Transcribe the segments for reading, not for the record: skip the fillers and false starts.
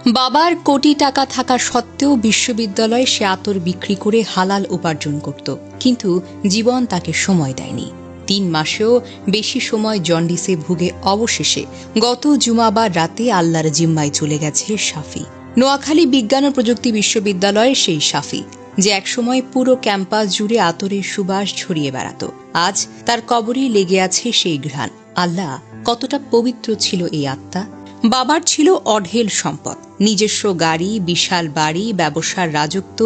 বাবার কোটি টাকা থাকা সত্ত্বেও বিশ্ববিদ্যালয়ে সে আতর বিক্রি করে হালাল উপার্জন করত, কিন্তু জীবন তাকে সময় দেয়নি। ৩ মাসেও বেশি সময় জন্ডিসে ভুগে অবশেষে গত জুমাবার রাতে আল্লাহর জিম্মায় চলে গেছে শাফি। নোয়াখালী বিজ্ঞান ও প্রযুক্তি বিশ্ববিদ্যালয়ের সেই শাফি, যে একসময় পুরো ক্যাম্পাস জুড়ে আতরের সুবাস ছড়িয়ে বেড়াত, আজ তার কবরেই লেগে আছে সেই ঘ্রাণ। আল্লাহ, কতটা পবিত্র ছিল এই আত্মা! বাবার ছিল অঢেল সম্পদ, নিজস্ব গাড়ি, বিশাল বাড়ি, ব্যবসার রাজত্ব,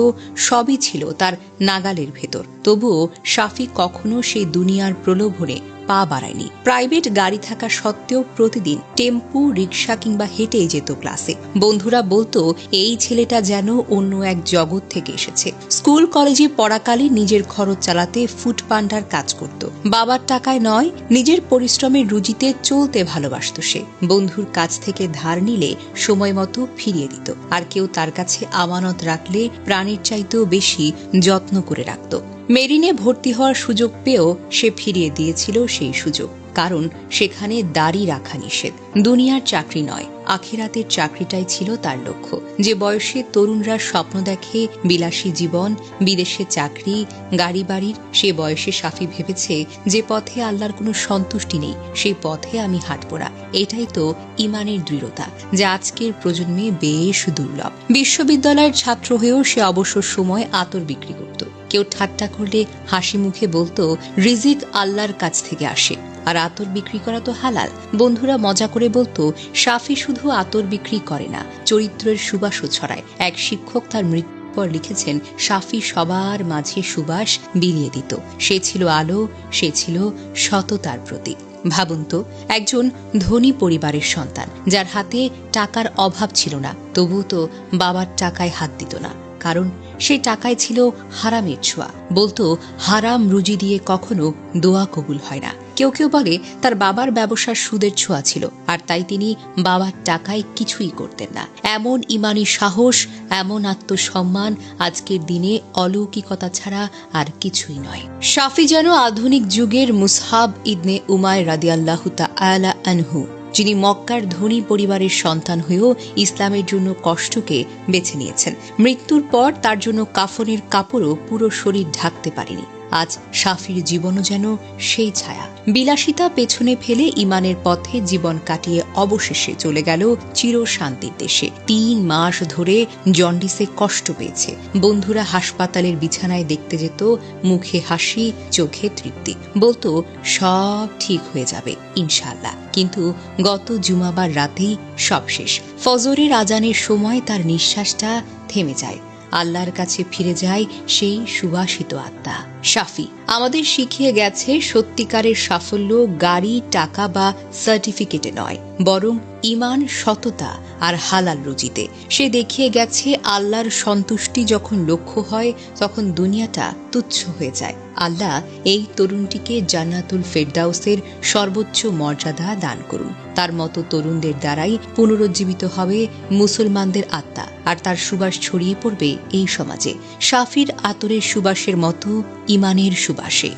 সবই ছিল তার নাগালের ভেতর। তবুও শাফি কখনো সেই দুনিয়ার প্রলোভনে পা বাড়ায়নি। প্রাইভেট গাড়ি থাকা সত্ত্বেও প্রতিদিন টেম্পু, রিকশা কিংবা হেঁটেই যেত ক্লাসে। বন্ধুরা বলতো, এই ছেলেটা যেন অন্য এক জগৎ থেকে এসেছে। স্কুল কলেজে পড়াকালীন নিজের খরচ চালাতে ফুড পান্ডার কাজ করত। বাবার টাকায় নয়, নিজের পরিশ্রমের রুজিতে চলতে ভালোবাসত সে। বন্ধুর কাছ থেকে ধার নিলে সময় মতো ফিরিয়ে দিত, আর কেউ তার কাছে আমানত রাখলে প্রাণের চাইতেও বেশি যত্ন করে রাখত। মেরিনে ভর্তি হওয়ার সুযোগ পেয়েও সে ফিরিয়ে দিয়েছিল সেই সুযোগ, কারণ সেখানে দাড়ি রাখা নিষেধ। দুনিয়ার চাকরি নয়, আখিরাতের চাকরিটাই ছিল তার লক্ষ্য। যে বয়সে তরুণরা স্বপ্ন দেখে বিলাসী জীবন, বিদেশে চাকরি, গাড়ি বাড়ির, সে বয়সে শাফি ভেবেছে, যে পথে আল্লাহর কোনো সন্তুষ্টি নেই সেই পথে আমি হাঁটব না। এটাই তো ইমানের দৃঢ়তা, যা আজকের প্রজন্মে বেশ দুর্লভ। বিশ্ববিদ্যালয়ের ছাত্র হয়েও সে অবসর সময় আতর বিক্রি করত। কেউ ঠাট্টা করলে হাসি মুখে বলতো, রিজিক আল্লাহর কাছ থেকে আসে, আর আতর বিক্রি করা তো হালাল। বন্ধুরা মজা করে বলতো, শাফি শুধু আতর বিক্রি করে না, চরিত্রের সুবাসও ছড়ায়। এক শিক্ষক তার মৃত্যুর পর লিখেছেন, শাফি সবার মাঝে সুবাস বিলিয়ে দিত। সে ছিল আলো, সে ছিল সততার প্রতীক। ভাবুন তো, একজন ধনী পরিবারের সন্তান, যার হাতে টাকার অভাব ছিল না, তবুও তো বাবার টাকায় হাত দিত না, কারণ সেই টাকায় ছিল হারামের ছোঁয়া। বলতো, হারাম রুজি দিয়ে কখনো দোয়া কবুল হয় না। কেউ কেউ বলে তার বাবার ব্যবসার সুদের ছোঁয়া ছিল, আর তাই তিনি বাবার টাকায় কিছুই করতেন না। এমন ইমানি সাহস, এমন আত্মসম্মান আজকের দিনে অলৌকিকতা ছাড়া আর কিছুই নয়। শাফি যেন আধুনিক যুগের মুসহাব ইবনে উমাইর রাদিয়াল্লাহু তাআলা আনহু, যিনি মক্কার ধনী পরিবারের সন্তান হয়েও ইসলামের জন্য কষ্টকে বেছে নিয়েছেন। মৃত্যুর পর তার জন্য কাফনের কাপড়ও পুরো শরীর ঢাকতে পারেনি। আজ শাফির জীবনও যেন সেই ছায়া। বিলাসিতা পেছনে ফেলে ইমানের পথে জীবন কাটিয়ে অবশেষে চলে গেল চির শান্তির দেশে। ৩ মাস ধরে জন্ডিসে কষ্ট পেয়েছে। বন্ধুরা হাসপাতালের বিছানায় দেখতে যেত, মুখে হাসি, চোখে তৃপ্তি। বলতো, সব ঠিক হয়ে যাবে ইনশাআল্লাহ। কিন্তু গত জুমাবার রাতেই সব শেষ। ফজরের আজানের সময় তার নিঃশ্বাসটা থেমে যায়। আল্লাহর কাছে ফিরে যায় সেই সুবাসিত আত্মা। শাফি আমাদের শিখিয়ে গেছে, সত্যিকারের সাফল্য গাড়ি, টাকা বা সার্টিফিকেটে নয়, বরং ইমান, সততা আর হালাল রুজিতে। সে দেখিয়ে গেছে, আল্লাহর সন্তুষ্টি যখন লক্ষ্য হয়, তখন দুনিয়াটা তুচ্ছ হয়ে যায়। আল্লাহ এই তরুণটিকে জান্নাতুল ফেরদাউসের সর্বোচ্চ মর্যাদা দান করুন। তার মতো তরুণদের দ্বারাই পুনরুজ্জীবিত হবে মুসলমানদের আত্মা, আর তার সুবাস ছড়িয়ে পড়বে এই সমাজে, শাফির আতরের সুবাসের মতো ইমানের সুবাসে।